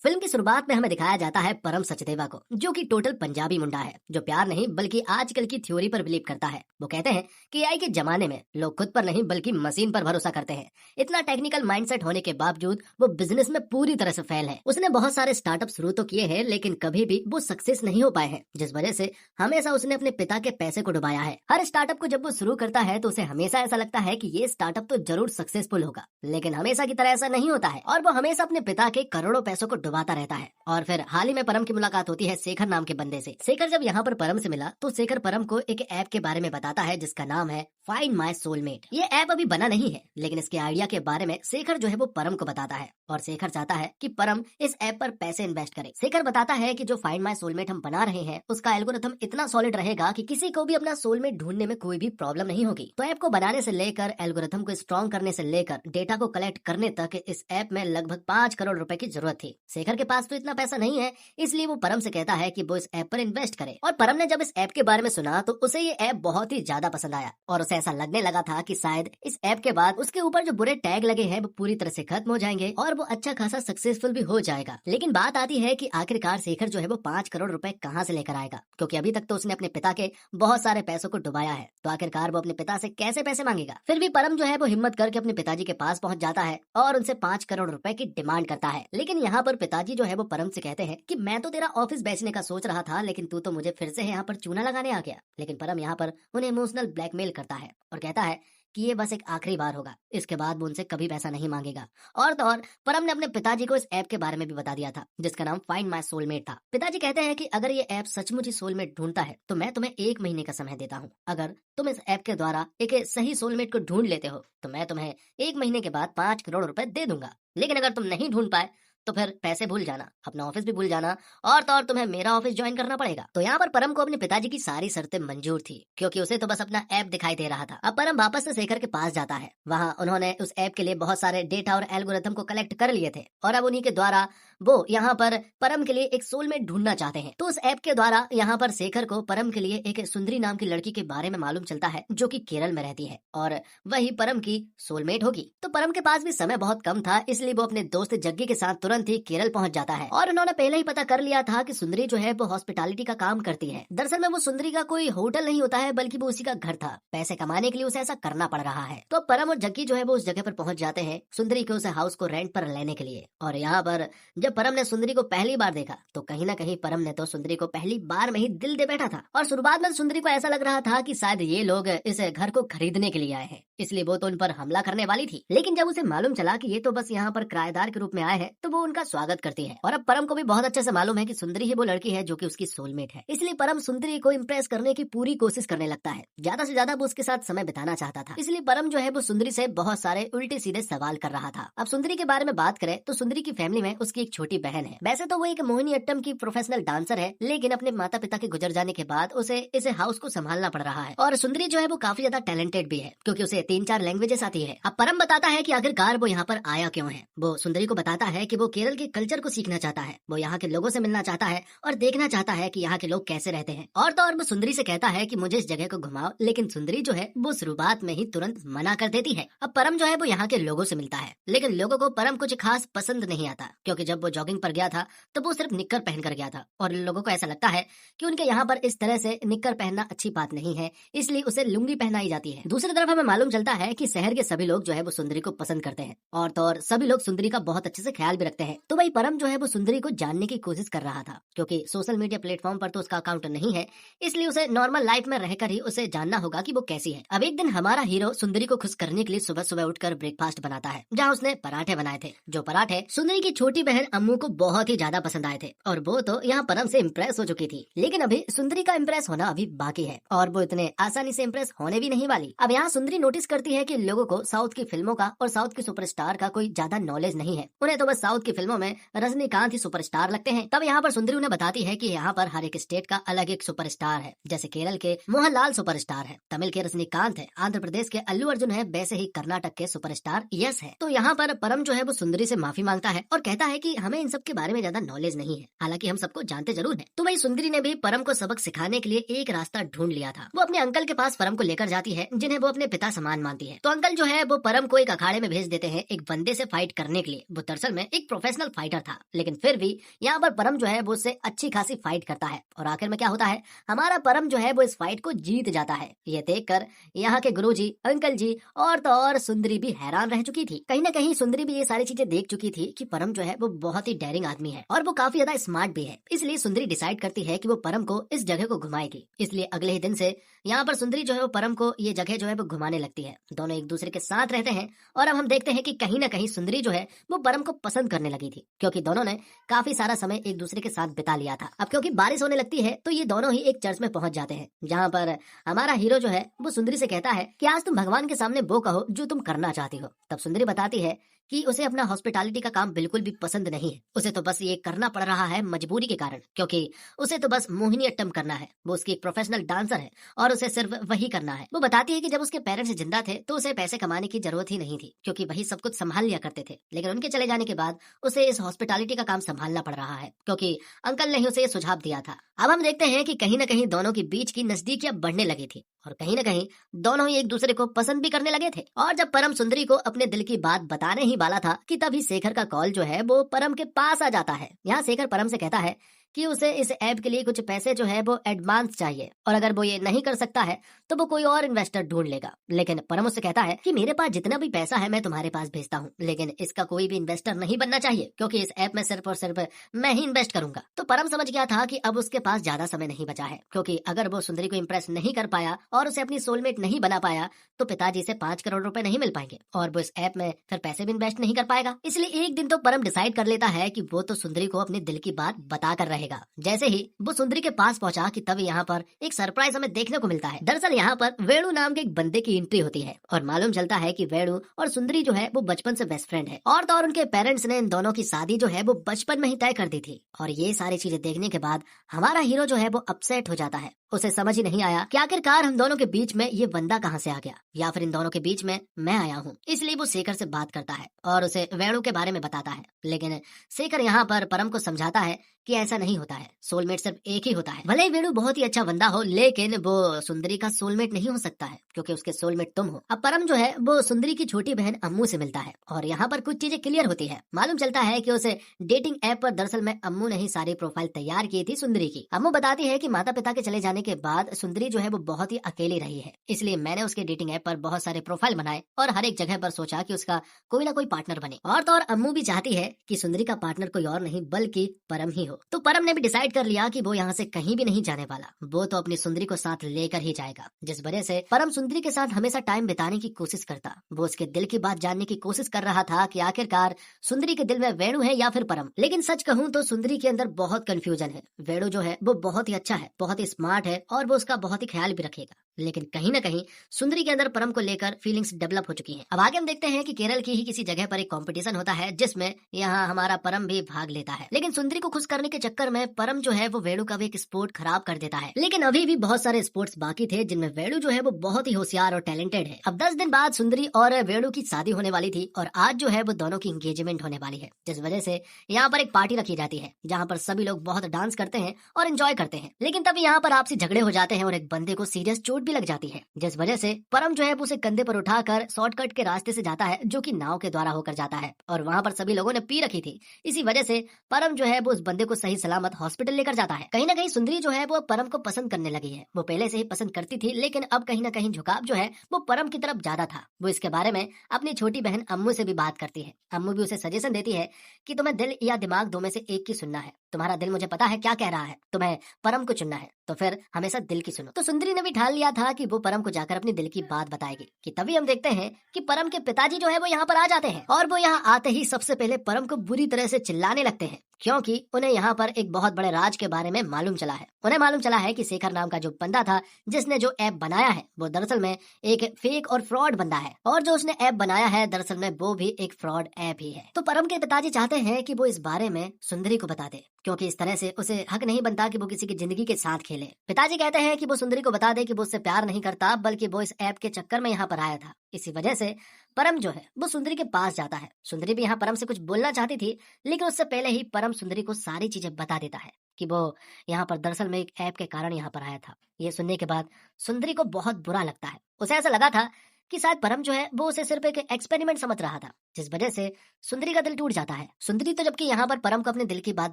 Film की शुरुआत में हमें दिखाया जाता है परम सचदेवा को, जो कि टोटल पंजाबी मुंडा है, जो प्यार नहीं बल्कि आजकल की थ्योरी पर बिलीव करता है। वो कहते हैं कि एआई के जमाने में लोग खुद पर नहीं बल्कि मशीन पर भरोसा करते हैं। इतना टेक्निकल माइंडसेट होने के बावजूद वो बिजनेस में पूरी तरह से फेल है। उसने बहुत सारे स्टार्टअप शुरू तो किए हैं, लेकिन कभी भी वो सक्सेस नहीं हो पाए हैं, जिस वजह से हमेशा उसने अपने पिता के पैसे को डुबाया है। हर स्टार्टअप को जब वो शुरू करता है तो उसे हमेशा ऐसा लगता है कि ये स्टार्टअप तो जरूर सक्सेसफुल होगा, लेकिन हमेशा की तरह ऐसा नहीं होता है और वो हमेशा अपने पिता के करोड़ों पैसों को डुबाता रहता है। और फिर हाल ही में परम की मुलाकात होती है शेखर नाम के बंदे से। शेखर जब यहाँ पर परम से मिला तो शेखर परम को एक ऐप के बारे में बताता है जिसका नाम है फाइंड माई सोलमेट। ये ऐप अभी बना नहीं है, लेकिन इसके आइडिया के बारे में शेखर जो है वो परम को बताता है और शेखर चाहता है कि परम इस ऐप पर पैसे इन्वेस्ट करे। शेखर बताता है कि जो फाइंड माई सोलमेट हम बना रहे हैं उसका एल्गोरिथम इतना सॉलिड रहेगा कि किसी को भी अपना सोलमेट ढूंढने में कोई भी प्रॉब्लम नहीं होगी। तो ऐप को बनाने से लेकर एल्गोरिथम को स्ट्रॉन्ग करने से लेकर डेटा को कलेक्ट करने तक इस ऐप में लगभग 5 करोड़ रुपए की जरूरत थी। शेखर के पास तो इतना पैसा नहीं है, इसलिए वो परम से कहता है कि वो इस ऐप पर इन्वेस्ट करे। और परम ने जब इस ऐप के बारे में सुना तो उसे ये ऐप बहुत ही ज्यादा पसंद आया और उसे ऐसा लगने लगा था कि शायद इस ऐप के बाद उसके ऊपर जो बुरे टैग लगे हैं वो पूरी तरह से खत्म हो जाएंगे और वो अच्छा खासा सक्सेसफुल भी हो जाएगा। लेकिन बात आती है कि आखिरकार शेखर जो है वो 5 करोड़ रुपए कहाँ से लेकर आएगा, क्योंकि अभी तक तो उसने अपने पिता के बहुत सारे पैसों को डुबाया है। तो आखिरकार वो अपने पिता से कैसे पैसे मांगेगा। फिर भी परम जो है वो हिम्मत करके अपने पिताजी के पास पहुंच जाता है और उनसे 5 करोड़ रुपए की डिमांड करता है। लेकिन यहाँ पर पिताजी जो है वो परम से कहते हैं कि मैं तो तेरा ऑफिस बेचने का सोच रहा था, लेकिन तू तो मुझे फिर से यहाँ पर चूना लगाने आ गया। लेकिन परम यहाँ पर उन्हें इमोशनल ब्लैकमेल करता है और कहता है कि ये बस एक आखिरी बार होगा, इसके बाद वो उनसे कभी पैसा नहीं मांगेगा। और तो और परम ने अपने पिताजी को इस ऐप के बारे में भी बता दिया था जिसका नाम फाइंड माई सोलमेट था। पिताजी कहते हैं कि अगर ये ऐप सचमुच ही सोलमेट ढूंढता है तो मैं तुम्हें 1 महीने का समय देता हूँ। अगर तुम इस ऐप के द्वारा एक सही सोलमेट को ढूंढ लेते हो तो मैं तुम्हें 1 महीने के बाद 5 करोड़ रुपए दे दूंगा। लेकिन अगर तुम नहीं ढूंढ पाए तो फिर पैसे भूल जाना, अपना ऑफिस भी भूल जाना और तो और तुम्हें मेरा ऑफिस ज्वाइन करना पड़ेगा। तो यहाँ पर परम को अपने पिताजी की सारी शर्तें मंजूर थी, क्योंकि उसे तो बस अपना ऐप दिखाई दे रहा था। अब परम वापस से शेखर के पास जाता है। वहाँ उन्होंने उस ऐप के लिए बहुत सारे डेटा और एल्गोरिथम को कलेक्ट कर लिए थे और अब उन्हीं के द्वारा वो यहाँ पर परम के लिए एक सोलमेट ढूंढना चाहते हैं। तो उस ऐप के द्वारा यहाँ पर शेखर को परम के लिए एक सुंदरी नाम की लड़की के बारे में मालूम चलता है जो कि केरल में रहती है और वही परम की सोलमेट होगी। तो परम के पास भी समय बहुत कम था, इसलिए वो अपने दोस्त जग्गी के साथ तुरंत ही केरल पहुंच जाता है और उन्होंने पहले ही पता कर लिया था कि सुंदरी जो है वो हॉस्पिटैलिटी का काम करती है। दरअसल में वो सुंदरी का कोई होटल नहीं होता है, बल्कि वो उसी का घर था। पैसे कमाने के लिए उसे ऐसा करना पड़ रहा है। तो परम और जग्गी जो है वो उस जगह पर पहुंच जाते हैं सुंदरी के उस हाउस को रेंट पर लेने के लिए। और यहाँ पर जब परम ने सुंदरी को पहली बार देखा तो कहीं ना कहीं परम ने तो सुंदरी को पहली बार में ही दिल दे बैठा था और शुरुआत में सुंदरी को ऐसा लग रहा था कि शायद ये लोग इस घर को खरीदने के लिए आए हैं, इसलिए वो तो उन पर हमला करने वाली थी। लेकिन जब उसे मालूम चला कि ये तो बस यहाँ पर किराएदार के रूप में आए हैं तो वो उनका स्वागत करती है। और अब परम को भी बहुत अच्छे से मालूम है कि सुंदरी ही वो लड़की है जो कि उसकी सोलमेट है, इसलिए परम सुंदरी को इम्प्रेस करने की पूरी कोशिश करने लगता है। ज्यादा से ज्यादा वो उसके साथ समय बिताना चाहता था, इसलिए परम जो है वो सुंदरी से बहुत सारे उल्टे सीधे सवाल कर रहा था। अब सुंदरी के बारे में बात करें तो सुंदरी की फैमिली में उसकी एक छोटी बहन है। वैसे तो वो एक मोहिनी अट्टम की प्रोफेशनल डांसर है, लेकिन अपने माता पिता के गुजर जाने के बाद उसे इस हाउस को संभालना पड़ रहा है। और सुंदरी जो है वो काफी ज्यादा टैलेंटेड भी है, क्योंकि उसे 3-4 लैंग्वेजेस आती है। अब परम बताता है कि आखिरकार वो यहाँ पर आया क्यों है। वो सुंदरी को बताता है कि वो केरल के कल्चर को सीखना चाहता है, वो यहाँ के लोगों से मिलना चाहता है और देखना चाहता है कि यहाँ के लोग कैसे रहते हैं। और तो और वो सुंदरी से कहता है कि मुझे इस जगह को घुमाओ, लेकिन सुंदरी जो है वो शुरुआत में ही तुरंत मना कर देती है। अब परम जो है वो यहाँ के लोगों से मिलता है, लेकिन लोगों को परम कुछ खास पसंद नहीं आता, क्योंकि जब वो जॉगिंग पर गया था तो वो सिर्फ निक्कर पहन कर गया था और लोगों को ऐसा लगता है कि उनके यहाँ पर इस तरह से निक्कर पहनना अच्छी बात नहीं है, इसलिए उसे लुंगी पहनाई जाती है। दूसरी तरफ हमें मालूम चलता है कि शहर के सभी लोग जो है वो सुंदरी को पसंद करते हैं और तो और सभी लोग सुंदरी का बहुत अच्छे से ख्याल भी रखते हैं। तो वही परम जो है वो सुंदरी को जानने की कोशिश कर रहा था, क्योंकि सोशल मीडिया प्लेटफॉर्म पर तो उसका अकाउंट नहीं है, इसलिए उसे नॉर्मल लाइफ में रहकर ही उसे जानना होगा कि वो कैसी है। अब एक दिन हमारा हीरो सुंदरी को खुश करने के लिए सुबह सुबह उठकर ब्रेकफास्ट बनाता है, जहाँ उसने पराठे बनाए थे। जो पराठे सुंदरी की छोटी बहन अम्मू को बहुत ही ज्यादा पसंद आए थे और वो तो यहाँ परम से इम्प्रेस हो चुकी थी। लेकिन अभी सुंदरी का इम्प्रेस होना अभी बाकी है और वो इतने आसानी से इम्प्रेस होने भी नहीं वाली। अब यहाँ सुंदरी नोटिस करती है कि लोगों को साउथ की फिल्मों का और साउथ की सुपरस्टार का कोई ज्यादा नॉलेज नहीं है, उन्हें तो बस साउथ की फिल्मों में रजनीकांत ही सुपरस्टार लगते हैं। तब यहाँ पर सुंदरी उन्हें बताती है कि यहाँ पर हर एक स्टेट का अलग एक सुपरस्टार है। जैसे केरल के मोहनलाल सुपरस्टार है, तमिल के रजनीकांत है, आंध्र प्रदेश के अल्लू अर्जुन है, वैसे ही कर्नाटक के सुपरस्टार यस है। तो यहाँ पर परम जो है वो सुंदरी से माफी मांगता है और कहता है कि हमें इन सब के बारे में ज्यादा नॉलेज नहीं है, हालांकि हम सबको जानते जरूर है। तो वही सुंदरी ने भी परम को सबक सिखाने के लिए एक रास्ता ढूंढ लिया था। वो अपने अंकल के पास परम को लेकर जाती है, जिन्हें वो अपने पिता समान मानती है। तो अंकल जो है वो परम को एक अखाड़े में भेज देते हैं एक बंदे से फाइट करने के लिए। वो दरअसल में एक प्रोफेशनल फाइटर था, लेकिन फिर भी यहाँ पर परम जो है वो उससे अच्छी खासी फाइट करता है और आखिर में क्या होता है, हमारा परम जो है वो इस फाइट को जीत जाता है। ये देखकर यहाँ के गुरुजी, अंकल जी और तो और सुंदरी भी हैरान रह चुकी थी। कहीं ना कहीं सुंदरी भी ये सारी चीजें देख चुकी थी कि परम जो है वो बहुत ही डेयरिंग आदमी है और वो काफी ज्यादा स्मार्ट भी है। इसलिए सुंदरी डिसाइड करती है कि वो परम को इस जगह को घुमाएगी। इसलिए अगले ही दिन से यहाँ पर सुंदरी जो है वो परम को ये जगह जो है वो घुमाने लगती है। दोनों एक दूसरे के साथ रहते हैं और अब हम देखते हैं कि कहीं ना कहीं सुंदरी जो है वो परम को पसंद करने लगी थी, क्योंकि दोनों ने काफी सारा समय एक दूसरे के साथ बिता लिया था। अब क्योंकि बारिश होने लगती है तो ये दोनों ही एक चर्च में पहुंच जाते हैं, जहाँ पर हमारा हीरो जो है वो सुंदरी से कहता है कि आज तुम भगवान के सामने वो कहो जो तुम करना चाहती हो। तब सुंदरी बताती है कि उसे अपना हॉस्पिटैलिटी का काम बिल्कुल भी पसंद नहीं है, उसे तो बस ये करना पड़ रहा है मजबूरी के कारण, क्योंकि उसे तो बस मोहिनीअट्टम करना है। वो उसकी एक प्रोफेशनल डांसर है और उसे सिर्फ वही करना है। वो बताती है कि जब उसके पेरेंट्स जिंदा थे तो उसे पैसे कमाने की जरूरत ही नहीं थी, क्योंकि वही सब कुछ संभाल लिया करते थे, लेकिन उनके चले जाने के बाद उसे इस हॉस्पिटैलिटी का काम संभालना पड़ रहा है, क्योंकि अंकल ने ही उसे ये सुझाव दिया था। अब हम देखते हैं कि कहीं ना कहीं दोनों के बीच की नजदीकियां बढ़ने लगी थी और कहीं ना कहीं दोनों ही एक दूसरे को पसंद भी करने लगे थे। और जब परम सुंदरी को अपने दिल की बात बताने ही वाला था कि तभी शेखर का कॉल जो है वो परम के पास आ जाता है। यहाँ शेखर परम से कहता है कि उसे इस ऐप के लिए कुछ पैसे जो है वो एडवांस चाहिए और अगर वो ये नहीं कर सकता है तो वो कोई और इन्वेस्टर ढूंढ लेगा। लेकिन परम उससे कहता है कि मेरे पास जितना भी पैसा है मैं तुम्हारे पास भेजता हूँ, लेकिन इसका कोई भी इन्वेस्टर नहीं बनना चाहिए, क्योंकि इस ऐप में सिर्फ और सिर्फ मैं ही इन्वेस्ट करूंगा। तो परम समझ गया था कि अब उसके पास ज्यादा समय नहीं बचा है, क्योंकि अगर वो सुंदरी को इम्प्रेस नहीं कर पाया और उसे अपनी सोलमेट नहीं बना पाया तो पिताजी से 5 करोड़ रुपए नहीं मिल पाएंगे और वो इस ऐप में फिर पैसे भी इन्वेस्ट नहीं कर पाएगा। इसलिए एक दिन तो परम डिसाइड कर लेता है कि वो तो सुंदरी को अपने दिल की बात बता कर रहेगा। जैसे ही वो सुंदरी के पास पहुंचा कि तभी यहाँ पर एक सरप्राइज हमें देखने को मिलता है। दरअसल यहाँ पर वेणु नाम के एक बंदे की एंट्री होती है और मालूम चलता है कि वेणु और सुंदरी जो है वो बचपन से बेस्ट फ्रेंड है और तो और उनके पेरेंट्स ने इन दोनों की शादी जो है वो बचपन में ही तय कर दी थी। और ये सारी चीजें देखने के बाद हमारा हीरो जो है वो अपसेट हो जाता है। उसे समझ ही नहीं आया कि आखिरकार हम दोनों के बीच में ये बंदा कहाँ से आ गया, या फिर इन दोनों के बीच में मैं आया हूँ। इसलिए वो शेखर से बात करता है और उसे वेणु के बारे में बताता है, लेकिन शेखर यहाँ पर परम को समझाता है कि ऐसा नहीं होता है, सोलमेट सिर्फ एक ही होता है। भले ही वेणु बहुत ही अच्छा बंदा हो, लेकिन वो सुंदरी का सोलमेट नहीं हो सकता है, क्योंकि उसके सोलमेट तुम हो। अब परम जो है वो सुंदरी की छोटी बहन अम्मू से मिलता है और यहाँ पर कुछ चीजें क्लियर होती है। मालूम चलता है कि उसे डेटिंग ऐप पर दरअसल में अम्मू ने ही सारी प्रोफाइल तैयार की थी सुंदरी की। अम्मू बताती है कि माता पिता के चले जाने के बाद सुंदरी जो है वो बहुत ही अकेली रही है, इसलिए मैंने उसके डेटिंग ऐप पर बहुत सारे प्रोफाइल बनाए और हर एक जगह पर सोचा कि उसका कोई ना कोई पार्टनर बने। और तो और अम्मू भी चाहती है कि सुंदरी का पार्टनर कोई और नहीं बल्कि परम ही हो। तो परम ने भी डिसाइड कर लिया कि वो यहाँ से कहीं भी नहीं जाने वाला, वो तो अपनी सुंदरी को साथ लेकर ही जाएगा। जिस वजह से परम सुंदरी के साथ हमेशा टाइम बिताने की कोशिश करता। वो उसके दिल की बात जानने की कोशिश कर रहा था कि आखिरकार सुंदरी के दिल में वेणु है या फिर परम। लेकिन सच कहूँ तो सुंदरी के अंदर बहुत कंफ्यूजन है। वेणु जो है वो बहुत ही अच्छा है, बहुत ही स्मार्ट है और वो उसका बहुत ही ख्याल भी रखेगा, लेकिन कहीं ना कहीं सुंदरी के अंदर परम को लेकर फीलिंग्स डेवलप हो चुकी हैं। अब आगे हम देखते हैं कि केरल की ही किसी जगह पर एक कंपटीशन होता है जिसमें यहाँ हमारा परम भी भाग लेता है, लेकिन सुंदरी को खुश करने के चक्कर में परम जो है वो वेणु का भी एक स्पोर्ट खराब कर देता है। लेकिन अभी भी बहुत सारे स्पोर्ट्स बाकी थे जिनमें वेणु जो है वो बहुत ही होशियार और टैलेंटेड है। अब 10 दिन बाद सुंदरी और वेणु की शादी होने वाली थी और आज जो है वो दोनों की एंगेजमेंट होने वाली है, जिस वजह से यहाँ पर एक पार्टी रखी जाती है जहाँ पर सभी लोग बहुत डांस करते हैं और एंजॉय करते हैं। लेकिन तभी यहाँ पर आपसी झगड़े हो जाते हैं और एक बंदे को सीरियस चोट भी लग जाती है, जिस वजह से परम जो है उसे कंधे पर उठाकर शॉर्टकट के रास्ते से जाता है, जो कि नाव के द्वारा होकर जाता है। और वहाँ पर सभी लोगों ने पी रखी थी, इसी वजह से परम जो है वो उस बंदे को सही सलामत हॉस्पिटल लेकर जाता है। कहीं ना कहीं सुंदरी जो है वो परम को पसंद करने लगी है। वो पहले से ही पसंद करती थी, लेकिन अब कहीं ना कहीं झुकाव जो है वो परम की तरफ ज्यादा था। वो इसके बारे में अपनी छोटी बहन अम्मू से भी बात करती है। अम्मू भी उसे सजेशन देती है कि तुम्हें दिल या दिमाग दो में से एक की सुनना है। तुम्हारा दिल मुझे पता है क्या कह रहा है, तुम्हें परम को चुनना है, तो फिर हमेशा दिल की सुनो। तो सुंदरी ने भी ठान लिया था कि वो परम को जाकर अपनी दिल की बात बताएगी। कि तभी हम देखते हैं कि परम के पिताजी जो है वो यहाँ पर आ जाते हैं और वो यहाँ आते ही सबसे पहले परम को बुरी तरह से चिल्लाने लगते हैं, क्योंकि उन्हें यहाँ पर एक बहुत बड़े राज के बारे में मालूम चला है। उन्हें मालूम चला है कि शेखर नाम का जो बंदा था जिसने जो ऐप बनाया है वो दरअसल में एक फेक और फ्रॉड बंदा है, और जो उसने ऐप बनाया है दरअसल में वो भी एक फ्रॉड ऐप ही है। तो परम के पिताजी चाहते हैं कि वो इस बारे में सुंदरी को बता दे, क्योंकि इस तरह से उसे हक नहीं बनता कि वो किसी की जिंदगी के साथ खेले। पिताजी कहते हैं कि वो सुंदरी को बता दे कि वो उससे प्यार नहीं करता, बल्कि वो इस ऐप के चक्कर में यहाँ पर आया था। इसी वजह से परम जो है वो सुंदरी के पास जाता है। सुंदरी भी यहाँ परम से कुछ बोलना चाहती थी, लेकिन उससे पहले ही परम सुंदरी को सारी चीजें बता देता है कि वो यहाँ पर दरअसल में एक ऐप के कारण यहाँ पर आया था। ये सुनने के बाद सुंदरी को बहुत बुरा लगता है। उसे ऐसा लगा था कि शायद परम जो है वो उसे सिर्फ एक एक्सपेरिमेंट समझ रहा था, जिस वजह से सुंदरी का दिल टूट जाता है। सुंदरी तो जबकि यहाँ पर परम को अपने दिल की बात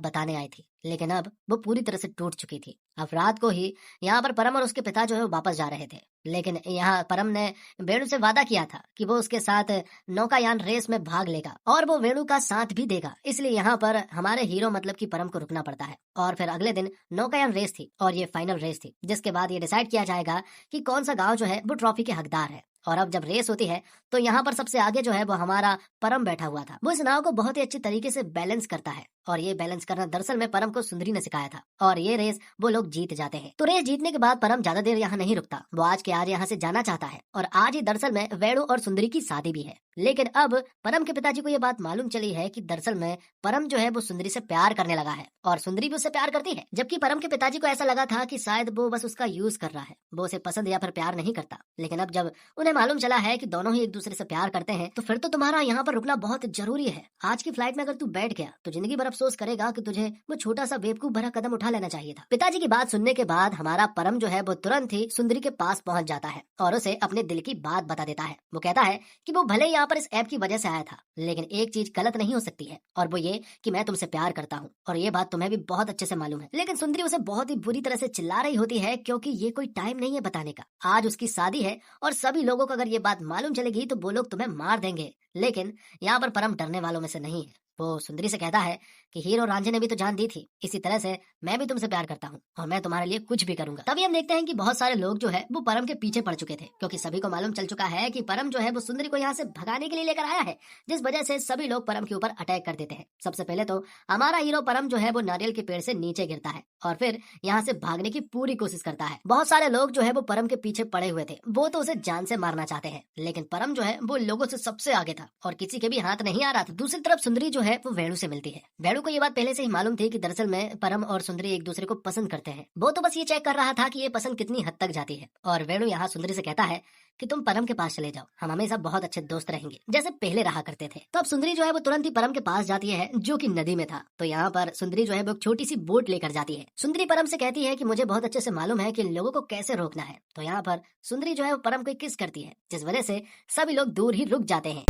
बताने आई थी, लेकिन अब वो पूरी तरह से टूट चुकी थी। अब रात को ही यहाँ पर परम और उसके पिता जो है वो वापस जा रहे थे, लेकिन यहाँ परम ने वेणु से वादा किया था कि वो उसके साथ नौकायान रेस में भाग लेगा और वो वेणु का साथ भी देगा। इसलिए यहाँ पर हमारे हीरो मतलब कि परम को रुकना पड़ता है। और फिर अगले दिन नौकायान रेस थी और ये फाइनल रेस थी, जिसके बाद ये डिसाइड किया जाएगा कि कौन सा गांव जो है वो ट्रॉफी के हकदार है। और अब जब रेस होती है तो यहाँ पर सबसे आगे जो है वो हमारा परम बैठा हुआ था। वो इस नाव को बहुत ही अच्छी तरीके से बैलेंस करता है और ये बैलेंस करना दरअसल में परम को सुंदरी ने सिखाया था और ये रेस वो लोग जीत जाते हैं। तो रेस जीतने के बाद परम ज्यादा देर यहाँ नहीं रुकता, वो आज के आज यहाँ से जाना चाहता है और आज ही दरअसल में वेणु और सुंदरी की शादी भी है। लेकिन अब परम के पिताजी को ये बात मालूम चली है कि दरअसल में परम जो है वो सुंदरी से प्यार करने लगा है और सुंदरी भी उससे प्यार करती है, जबकि परम के पिताजी को ऐसा लगा था कि शायद वो बस उसका यूज कर रहा है, वो उसे पसंद या फिर प्यार नहीं करता। लेकिन अब जब उन्हें मालूम चला है कि दोनों ही एक दूसरे से प्यार करते हैं तो फिर तो तुम्हारा यहाँ पर रुकना बहुत जरूरी है। आज की फ्लाइट में अगर तू बैठ गया तो जिंदगी भर अफसोस करेगा कि तुझे वो छोटा सा बेवकूफ भरा कदम उठा लेना चाहिए था। पिताजी की बात सुनने के बाद हमारा परम जो है वो तुरंत ही सुंदरी के पास पहुंच जाता है और उसे अपने दिल की बात बता देता है। वो कहता है कि वो भले यहाँ पर इस ऐप की वजह से आया था, लेकिन एक चीज गलत नहीं हो सकती है और वो ये कि मैं तुमसे प्यार करता हूँ और ये बात तुम्हें भी बहुत अच्छे से मालूम है। लेकिन सुंदरी उसे बहुत ही बुरी तरह से चिल्ला रही होती है क्योंकि ये कोई टाइम नहीं है बताने का। आज उसकी शादी है और सभी लोगों को अगर ये बात मालूम चलेगी तो वो लोग तुम्हें मार देंगे। लेकिन यहाँ पर परम डरने वालों में से नहीं है। वो सुंदरी से कहता है कि हीरो रांझे ने भी तो जान दी थी, इसी तरह से मैं भी तुमसे प्यार करता हूँ और मैं तुम्हारे लिए कुछ भी करूंगा। तभी हम देखते हैं कि बहुत सारे लोग जो है वो परम के पीछे पड़ चुके थे, क्योंकि सभी को मालूम चल चुका है कि परम जो है वो सुंदरी को यहाँ से भगाने के लिए लेकर आया है, जिस वजह से सभी लोग परम के ऊपर अटैक कर देते हैं। सबसे पहले तो हमारा हीरो परम जो है वो नारियल के पेड़ से नीचे गिरता है और फिर यहाँ से भागने की पूरी कोशिश करता है। बहुत सारे लोग जो है वो परम के पीछे पड़े हुए थे, वो तो उसे जान से मारना चाहते हैं, लेकिन परम जो है वो लोगों से सबसे आगे था और किसी के भी हाथ नहीं आ रहा था। दूसरी तरफ सुंदरी जो है वो वेणु से मिलती है। वेणु को ये बात पहले से ही मालूम थी कि दरअसल में परम और सुंदरी एक दूसरे को पसंद करते हैं। वो तो बस ये चेक कर रहा था कि ये पसंद कितनी हद तक जाती है। और वेणु यहाँ सुंदरी से कहता है कि तुम परम के पास चले जाओ, हम हमेशा बहुत अच्छे दोस्त रहेंगे जैसे पहले रहा करते थे। तो अब सुंदरी जो है वो तुरंत ही परम के पास जाती है जो कि नदी में था। तो यहाँ पर सुंदरी जो है वो छोटी सी बोट लेकर जाती है। सुंदरी परम से कहती है कि मुझे बहुत अच्छे से मालूम है कि इन लोगों को कैसे रोकना है। तो यहाँ पर सुंदरी जो है वो परम को किस करती है, जिस वजह से सभी लोग दूर ही रुक जाते हैं।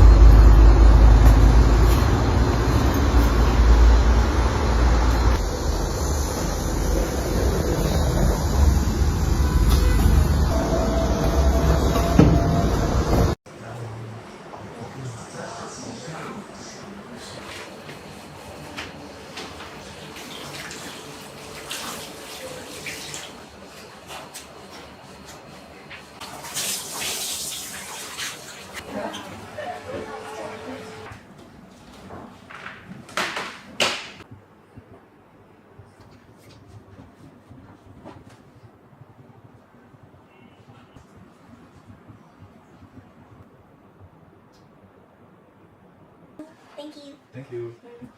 Thank you. Thank you.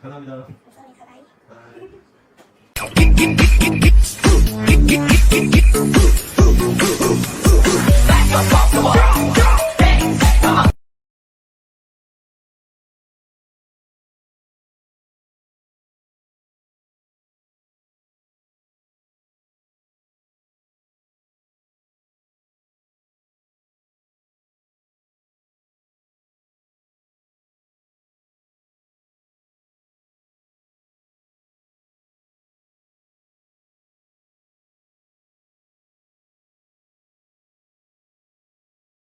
감사합니다. 감사합니다. Bye. Bye.